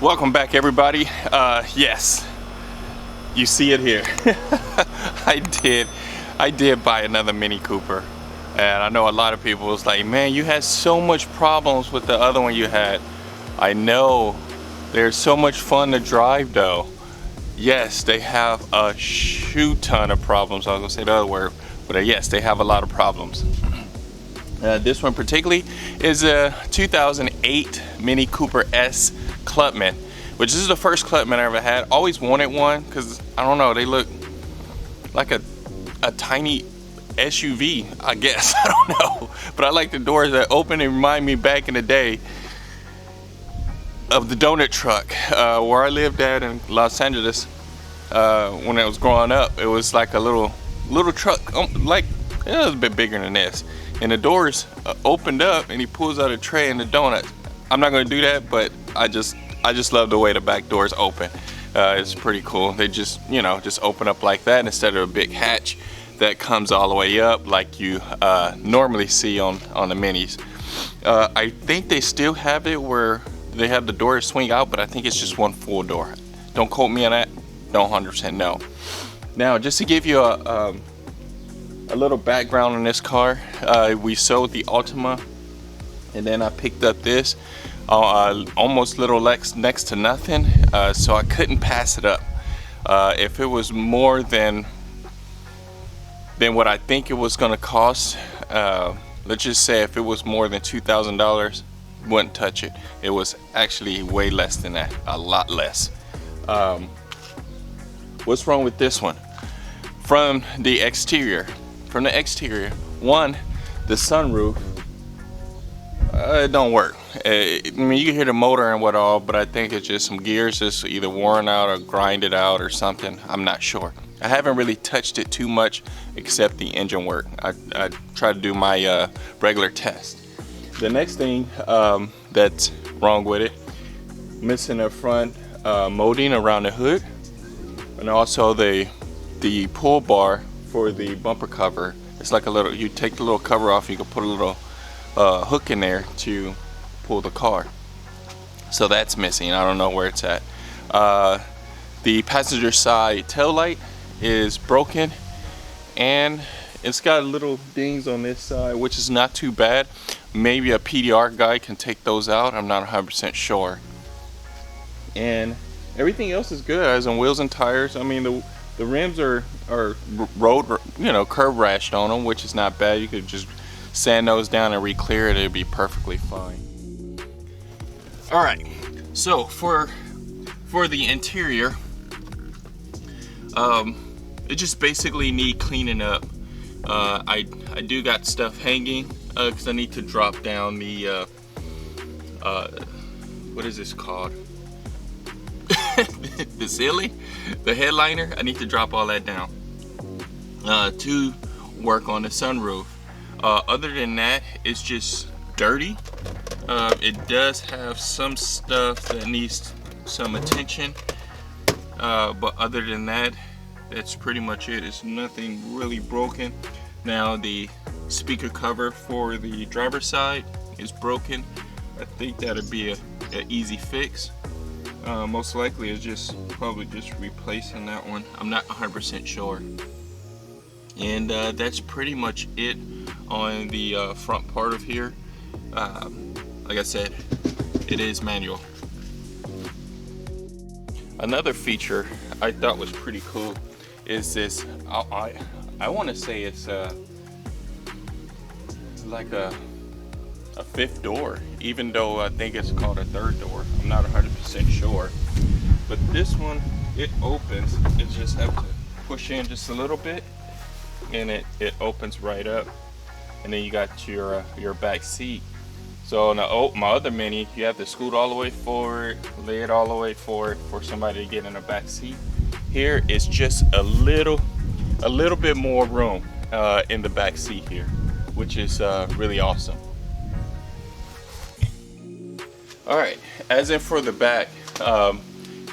Welcome back, everybody. Yes, you see it here. I did buy another Mini Cooper, and I know a lot of people was like, man, you had so much problems with the other one you had. I know, they're so much fun to drive though. Yes, they have a shoot ton of problems. I was gonna say the other word, but yes, they have a lot of problems. This one particularly is a 2008 Mini Cooper S Clubman, which is the first Clubman I ever had. Always wanted one because I don't know, they look like a tiny SUV, I guess. I don't know, but I like the doors that open and remind me back in the day of the donut truck where I lived at in Los Angeles when I was growing up. It was like a little truck, like it was a bit bigger than this, and the doors opened up and he pulls out a tray and the donuts. I'm not gonna do that, but I just love the way the back doors open. It's pretty cool. They just, you know, just open up like that instead of a big hatch that comes all the way up like you normally see on the Minis. I think they still have it where they have the doors swing out, but I think it's just one full door. Don't quote me on that. Don't 100% know. Now, just to give you a little background on this car, we sold the Altima, and then I picked up this almost little next to nothing, so I couldn't pass it up. If it was more than what I think it was gonna cost, let's just say if it was more than $2,000, wouldn't touch it. It was actually way less than that, a lot less. What's wrong with this one? From the exterior, one, the sunroof, it don't work. I mean, you can hear the motor and what all, but I think it's just some gears just either worn out or grinded out or something. I'm not sure. I haven't really touched it too much except the engine work. I try to do my regular test. The next thing that's wrong with it, missing the front molding around the hood, and also the pull bar for the bumper cover. It's like a little, you take the little cover off, you can put a little hook in there to pull the car. So that's missing. I don't know where it's at. The passenger side tail light is broken, and it's got little dings on this side, which is not too bad. Maybe a PDR guy can take those out. I'm not 100% sure. And everything else is good, as in wheels and tires. I mean, the rims are road, you know, curb rashed on them, which is not bad. You could just sand those down and re-clear it. It'd be perfectly fine. All right, so for the interior, it just basically need cleaning up. I do got stuff hanging because I need to drop down the what is this called? The ceiling, the headliner. I need to drop all that down to work on the sunroof. Other than that, it's just dirty. It does have some stuff that needs some attention, but other than that, that's pretty much it. It's nothing really broken. Now the speaker cover for the driver's side is broken. I think that'd be an easy fix. Most likely it's just probably just replacing that one. I'm not 100% sure. And that's pretty much it on the front part of here. Like I said, it is manual. Another feature I thought was pretty cool is this. I want to say it's like a fifth door, even though I think it's called a third door. I'm not 100% sure. But this one, it opens. You just have to push in just a little bit, and it opens right up. And then you got your back seat. So on my other Mini, you have to scoot all the way forward, lay it all the way forward for somebody to get in the back seat. Here it's just a little bit more room in the back seat here, which is really awesome. All right, as in for the back,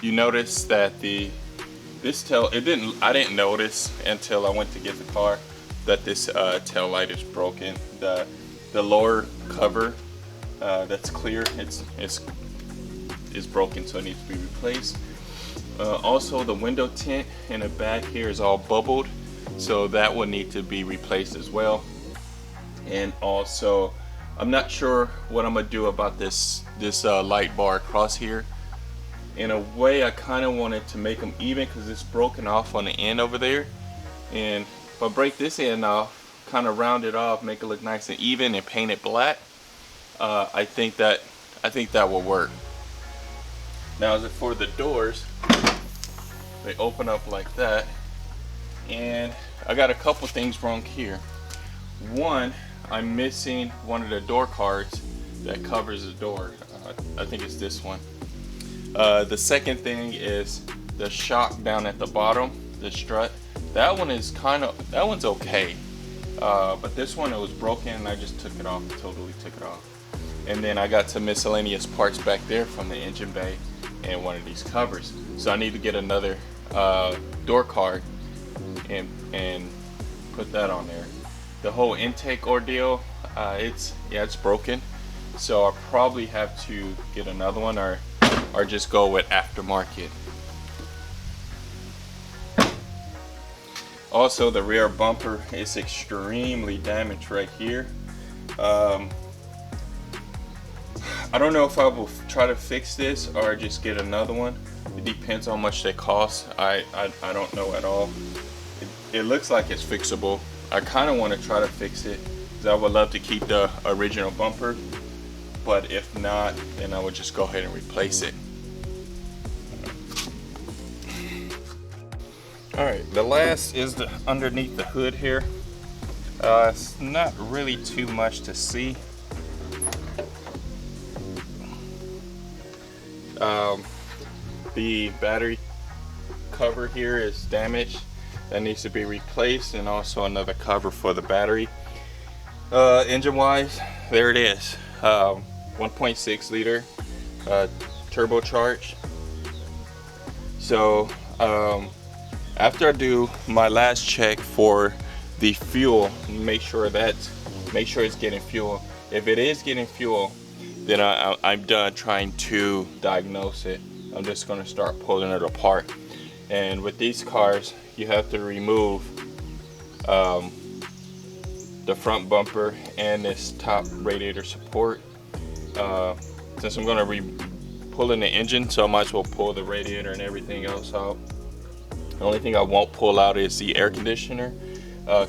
you notice that I didn't notice until I went to get the car that this tail light is broken. The lower cover that's clear, it's is broken, so it needs to be replaced. Also, the window tint in the back here is all bubbled, so that will need to be replaced as well. And also, I'm not sure what I'm gonna do about this light bar across here. In a way, I kind of wanted to make them even because it's broken off on the end over there. And if I break this end off, kind of round it off, make it look nice and even, and paint it black, I think that will work. Now, as for the doors, they open up like that, and I got a couple things wrong here. One, I'm missing one of the door cards that covers the door. I think it's this one. The second thing is the shock down at the bottom, the strut. That one's okay. But this one, it was broken and I just took it off, totally took it off. And then I got some miscellaneous parts back there from the engine bay and one of these covers. So I need to get another door card and put that on there. The whole intake ordeal, it's broken. So I'll probably have to get another one or just go with aftermarket. Also, the rear bumper is extremely damaged right here. I don't know if I will try to fix this or just get another one. It depends on how much they cost. I don't know at all. It looks like it's fixable. I kind of want to try to fix it because I would love to keep the original bumper, but if not, then I would just go ahead and replace it. Alright, the last is underneath the hood here. It's not really too much to see. The battery cover here is damaged. That needs to be replaced, and also another cover for the battery. Engine wise, there it is. 1.6 liter turbocharged. So after I do my last check for the fuel, make sure it's getting fuel. If it is getting fuel, then I'm done trying to diagnose it. I'm just going to start pulling it apart. And with these cars, you have to remove the front bumper and this top radiator support. Since I'm going to pull in the engine, so I might as well pull the radiator and everything else out. The only thing I won't pull out is the air conditioner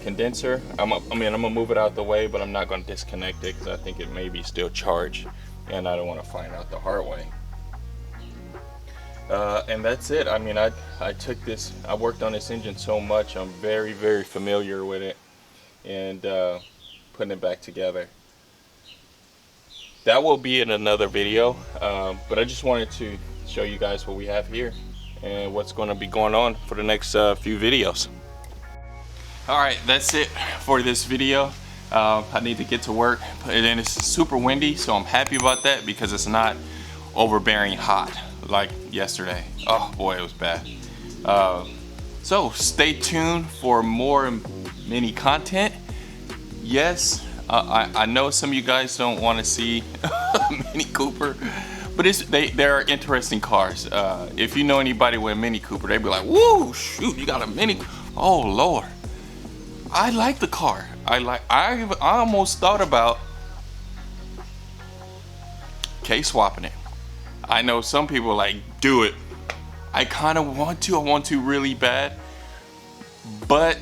condenser. I'm gonna move it out the way, but I'm not gonna disconnect it because I think it may be still charged, and I don't want to find out the hard way. And that's it. I mean, I worked on this engine so much. I'm very, very familiar with it, and putting it back together. That will be in another video, but I just wanted to show you guys what we have here and what's going to be going on for the next few videos. Alright, that's it for this video. I need to get to work, and it's super windy, so I'm happy about that because it's not overbearing hot like yesterday. Oh boy, it was bad. So stay tuned for more mini content. Yes, I know some of you guys don't want to see Mini Cooper, but they are interesting cars. If you know anybody with a Mini Cooper, they'd be like, "Woo, shoot, you got a Mini? Oh Lord!" I like the car. I almost thought about K-swapping it. I know some people like, do it. I kind of want to. I want to really bad, but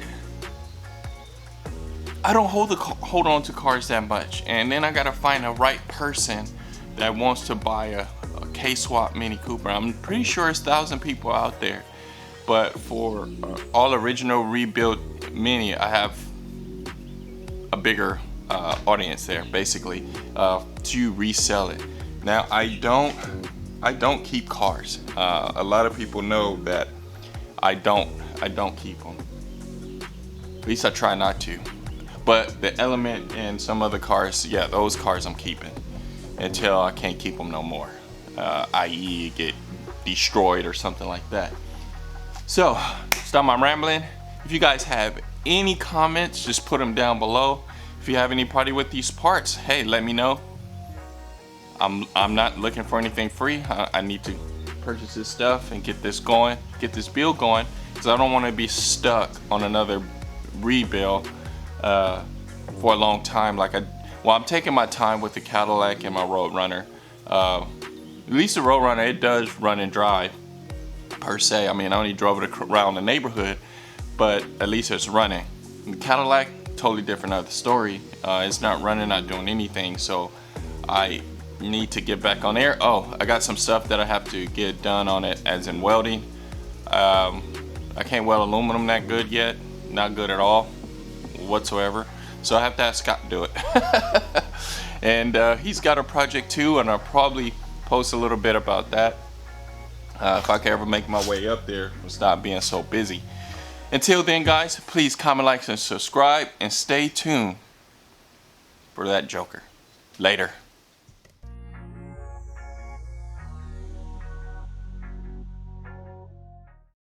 I don't hold on to cars that much, and then I gotta find the right person that wants to buy a K-swap Mini Cooper. I'm pretty sure it's 1,000 people out there, but for all original rebuilt Mini, I have a bigger audience there, basically, to resell it. Now, I don't keep cars. A lot of people know that I don't keep them. At least I try not to. But the Element and some other cars, yeah, those cars I'm keeping until I can't keep them no more, i.e. get destroyed or something like that. So, stop my rambling. If you guys have any comments, just put them down below. If you have any party with these parts, hey, let me know. I'm not looking for anything free. I need to purchase this stuff and get this going, get this build going, because I don't want to be stuck on another rebuild for a long time. Well, I'm taking my time with the Cadillac and my Roadrunner. At least the Roadrunner, it does run and drive per se. I mean, I only drove it around the neighborhood, but at least it's running. The Cadillac, totally different other story. It's not running, not doing anything, so I need to get back on there. Oh, I got some stuff that I have to get done on it, as in welding. I can't weld aluminum that good yet, not good at all whatsoever, so I have to ask Scott to do it. And he's got a project too, and I'll probably post a little bit about that if I can ever make my way up there and stop being so busy. Until then, guys, please comment, like, and subscribe, and stay tuned for that Joker. Later.